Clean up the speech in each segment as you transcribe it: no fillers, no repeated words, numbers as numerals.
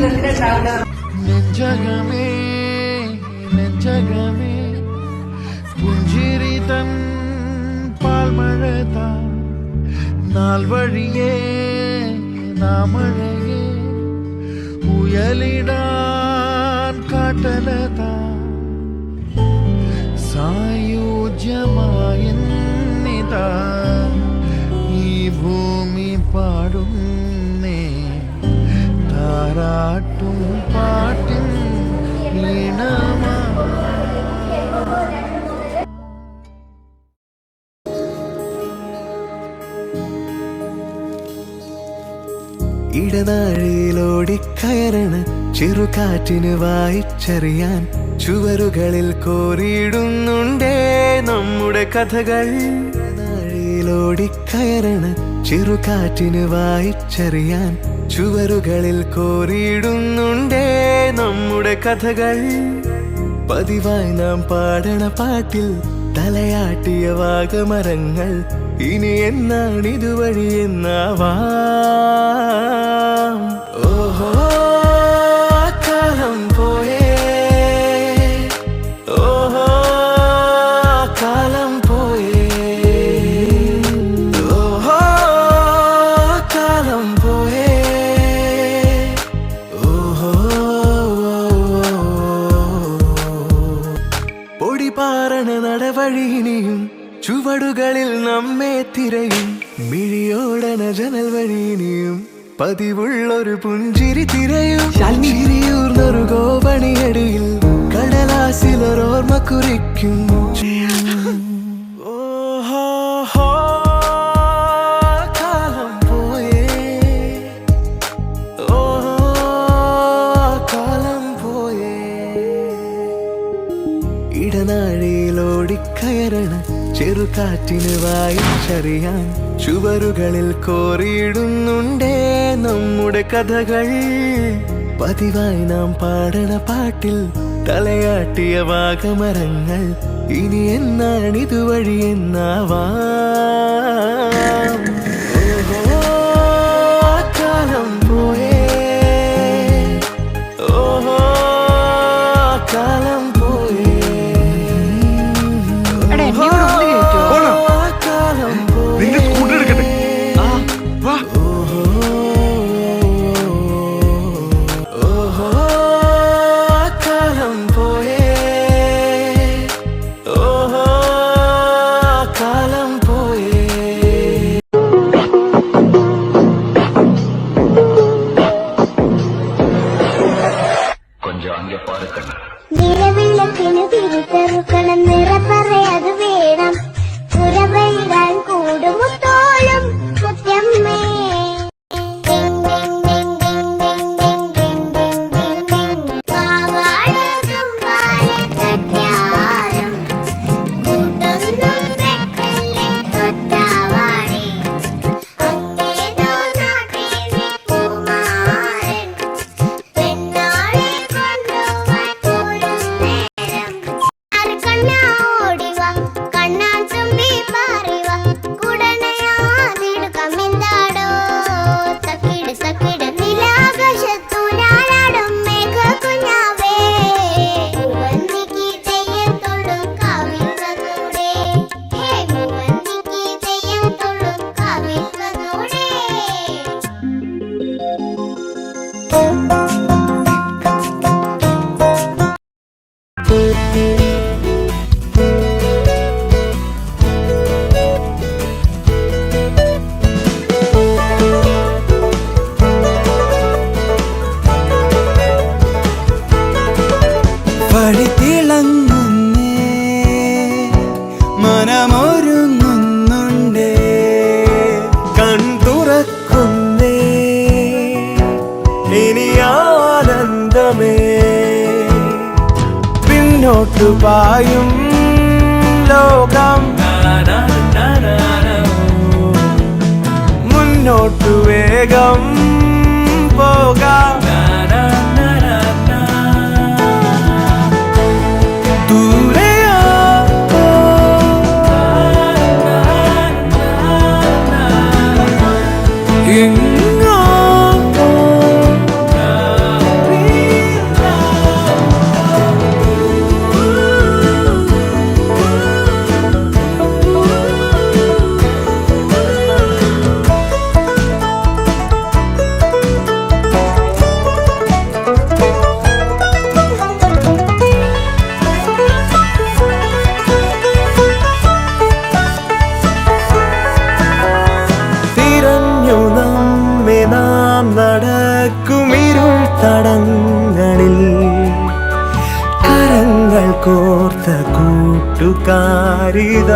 ജീവിതത്തിൽ ഉണ്ടാവില്ല. നെഞ്ചകമേ നെഞ്ചകമേ പുഞ്ചിരി തൻ പാൽമഴതാ നാൾ വഴിയേ നാമഴകേ ഉയലിടാൻ കാട്ടലതാ സായുജ്യമായെന്നിതാ ഈ ഭൂമി പാടുന്നേ താരാട്ടും പാട്ടിൻ ഈണമാ. ഇടനാഴിയിലോടിക്കയറണ ചെറുകാറ്റിന് വായിച്ചറിയാൻ ചുവരുകളിൽ കോറിയിടുന്നുണ്ടേ നമ്മുടെ കഥകൾ. ഇടനാഴിയിലോടിക്കയറണ ചെറുകാറ്റിന് വായിച്ചറിയാൻ ചുവരുകളിൽ കോറിയിടുന്നുണ്ടേ നമ്മുടെ കഥകൾ. പതിവായി നാം പാടണ പാട്ടിൽ തലയാട്ടിയ വാഗമരങ്ങൾ ഇനി എന്നാണിതുവഴി എന്നാവാം. ഓഹോ കാലം പോയേ, ഓഹോ കാലം പോയേ, ഓഹോ കാലം പോയേ, ഓഹോ പൊടിപാറണ നടവഴിയിനിയും ചുവടുകളിൽ നമ്മെ തിരയും മിഴിയോടന ജനൽ വഴിയിനിയും പതിവുള്ളൊരു പുഞ്ചിരി തിരയും. ചിരിയൂർന്നൊരു ഗോപണിയടിയിൽ കടലാസിലൊരോർമ്മ കുറിക്കും. ഓഹോ കാലം പോയേ, ഓഹോ കാലം പോയേ. ഇടനാഴിയിലോടിക്കയറണ ചെറുകാറ്റിന് വായിച്ചറിയാൻ ചുവരുകളിൽ കോറിയിടുന്നുണ്ടേ നമ്മുടെ കഥകൾ. പതിവായി നാം പാടണ പാട്ടിൽ തലയാട്ടിയ വാഗമരങ്ങൾ ഇനി എന്നാണിതുവഴി എന്നാവാം. ഓഹോ കാലം പോയേ, ഓഹോ കാലം പോയേ. നിലവിളക്കിന് തിരിച്ചെറുക്കണം, നിറപ്പറയത് വേണം, പുറവെയിടാൻ കൂടുമുത്തോളും മുത്തമ്മേ. മനമൊരുങ്ങുന്നുണ്ടേ, കൺതുറക്കുന്നേ ഇനി ആനന്ദമേ. പിന്നോട്ടു പായും ലോകം, മുന്നോട്ടു വേഗം പോകാം. കൂട്ടുകാരിതായി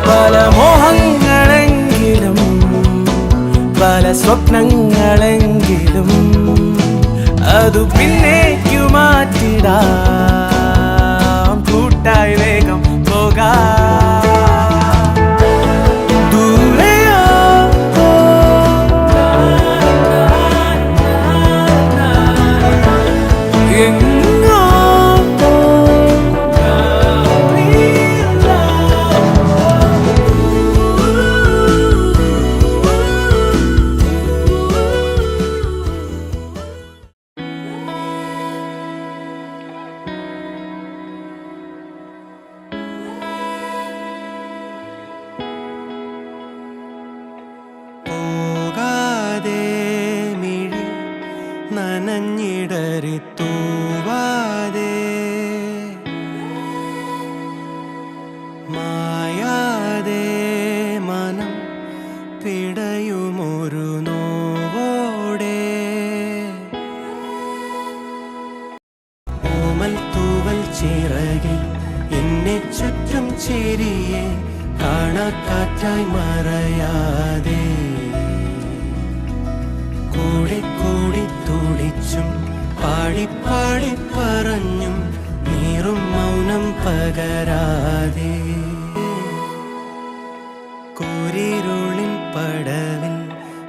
പല മോഹങ്ങളെങ്കിലും പല സ്വപ്നങ്ങളെങ്കിലും അതു പിന്നേക്കു മാറ്റിടാം കൂട്ടായി വേഗം പോകാം ദൂരെയോ എങ്ങോ നനഞ്ഞിടറി തൂവാതെ മായാതെ മനം പിടയുമൊരു നോവോടെ ഓമൽ തൂവൽ ചിറകിൽ എന്നെ ചുറ്റും ചേരിയെ കാണാക്കാറ്റായി മറയാതെ കൂടി കൂടി തുടിച്ചും പാടി പാടി പറഞ്ഞും നീറും മൗനം പകരാതെ കൂരിരുളിൻ പടവിൽ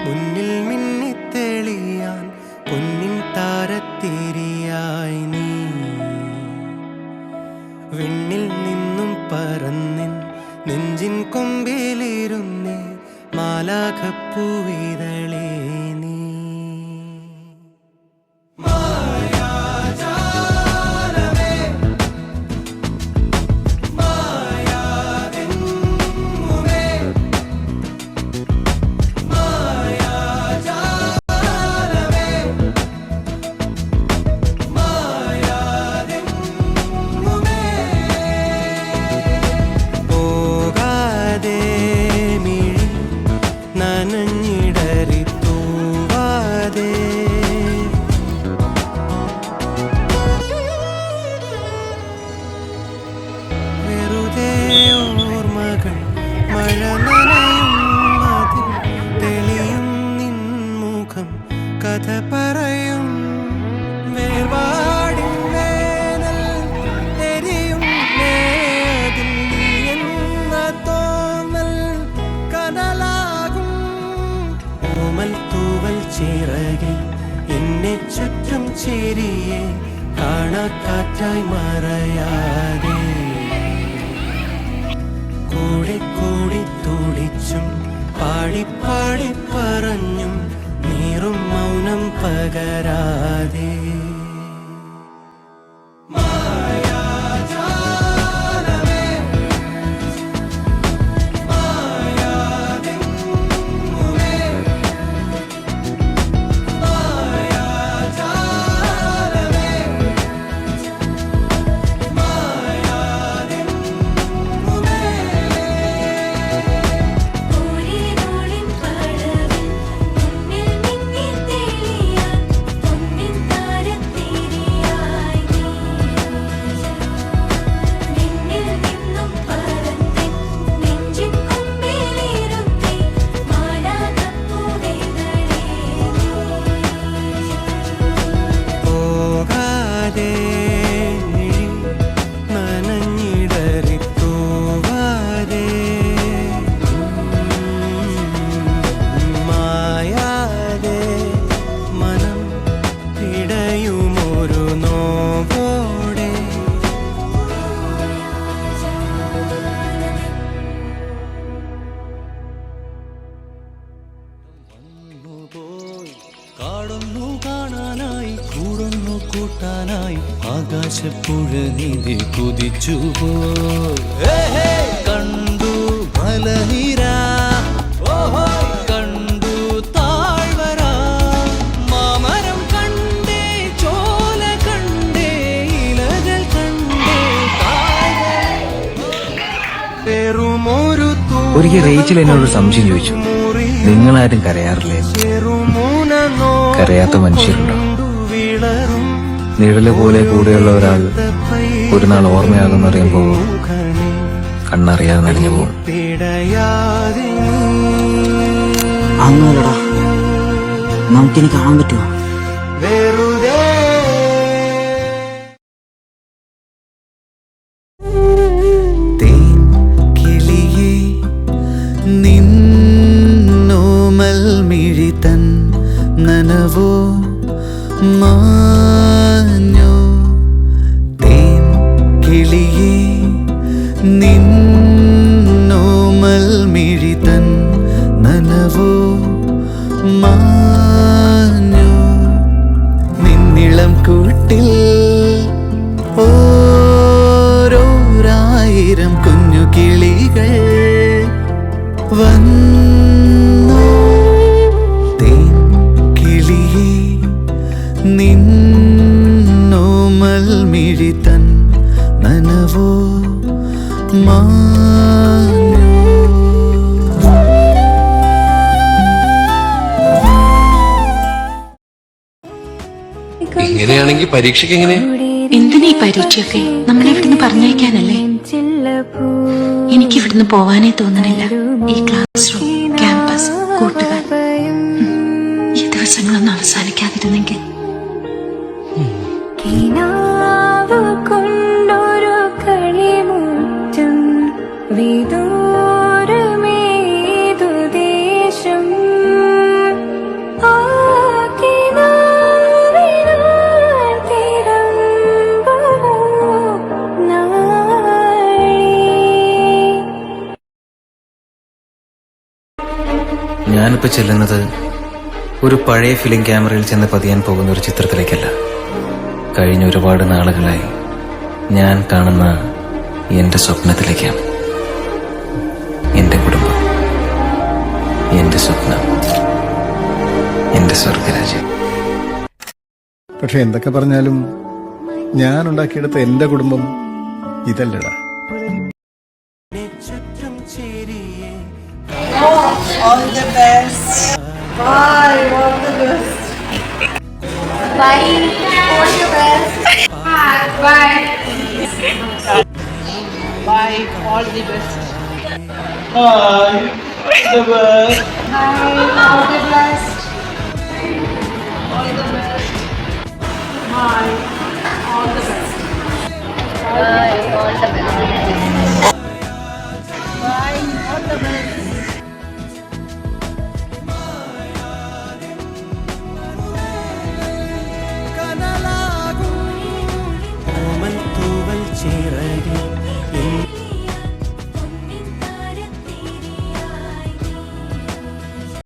മുന്നിൽ മിന്നിത്തെളിയാൻ പൊന്നിൻ താരത്തിരിയായി നീ വിണ്ണിൽ നിന്നും പറന്നിൻ നെഞ്ചിൻ കൊമ്പിലിരുന്നേ മാലാഖപ്പൂവിതളേ നീ നനഞ്ഞിടറി തൂവാതെ വെറുതെ ഓർമ്മകൾ മഴ നനയും അതിൽ തെളിയും നിൻ മുഖം കഥ പറയും വേർപാടിൻ വേനൽ എരിയും നേതിൽ നീ എന്ന തോന്നൽ കനലാകും ഓമൽ തൂവൽ ചിറകിൽ എന്നെ ചുറ്റും ചേരിയെ കാണാക്കാറ്റായി മറയാതെ കൂടി കൂടി തുടിച്ചും പാടി പാടി പറഞ്ഞും നീറും മൗനം പകരാതെ നനഞ്ഞിടറി തൂവാതെ മായാതെ മനം പിടയുമൊരു നോവോടെ കാടൊന്നു കാണാനായി കൂടുന്നു കൂട്ടാനായി ആകാശപ്പുഴ നീതി കുതിച്ചുപോ കണ്ടു മലനിര കണ്ടു താഴ്വര മാമരം കണ്ടേ ചോല കണ്ടേ ഇലകൾ കണ്ടേ ഒരിക്കൽ റേച്ചൽ എന്നോട് സംശയം ചോദിച്ചു, നിങ്ങളാരും കരയാറില്ലേ? കരയാത്ത മനുഷ്യരുണ്ടോ? നിഴല് പോലെ കൂടെയുള്ള ഒരാൾ ഒരു നാൾ ഓർമ്മയാകുമെന്ന് അറിയുമ്പോൾ കണ്ണറിയാതെ നനഞ്ഞു പോകും. പിടയാതെ അങ്ങനല്ലടാ, നമുക്കിനി കാണാൻ പറ്റുമോ? വെറുതെ തേൻ കിളിയേ നിന്നോമൽ മിഴിതൻ നനവോ മാഞ്ഞോ. തേൻ കിളിയേ നിന്നോമൽ മിഴിതൻ നനവോ മാഞ്ഞോ. നിന്നിളം കൂട്ടിൽ ഓരോരായിരം കുഞ്ഞു കിളികൾ വന്നു. തേൻ കിളിയേ നിന്നോമൽ മിഴിതൻ നനവോ മാഞ്ഞോ. ഇങ്ങനെയാണെങ്കിൽ പരീക്ഷയ്ക്ക് എങ്ങനെ? എന്തിനാ ഈ പരീക്ഷയൊക്കെ? നമ്മളെ ഇവിടുന്ന് പറഞ്ഞയക്കാനല്ലേ? എനിക്ക് ഇവിടുന്ന് പോവാനേ തോന്നണില്ല. ഈ ക്ലാസ് റൂം, ക്യാമ്പസ്, കൂട്ടുകാർ, ഈ ദിവസങ്ങളൊന്നും അവസാനിക്കാതിരുന്നെങ്കിൽ. കൊണ്ടൊരു കളിമുറ്റും വിദൂരമേതു ദേശം ഞാനിപ്പോ ചെല്ലുന്നത് ഒരു പഴയ ഫിലിം ക്യാമറയിൽ ചെന്ന് പതിയാൻ പോകുന്ന ഒരു ചിത്രത്തിലേക്കല്ല. കഴിഞ്ഞ ഒരുപാട് നാളുകളായി ഞാൻ കാണുന്ന എന്റെ സ്വപ്നത്തിലേക്കാണ്. എന്റെ കുടുംബം, എന്റെ സ്വപ്നം, എന്റെ സ്വർഗരാജ്യം. പക്ഷെ എന്തൊക്കെ പറഞ്ഞാലും ഞാൻ ഉണ്ടാക്കിയെടുത്ത എന്റെ കുടുംബം ഇതല്ലടാ. ചുറ്റും ചേരിയേ All the best. Bye. All the best. Bye. All the best. Bye. Bye. All the best. Bye. All the best. All the best. Bye. All the best. Bye. All the best.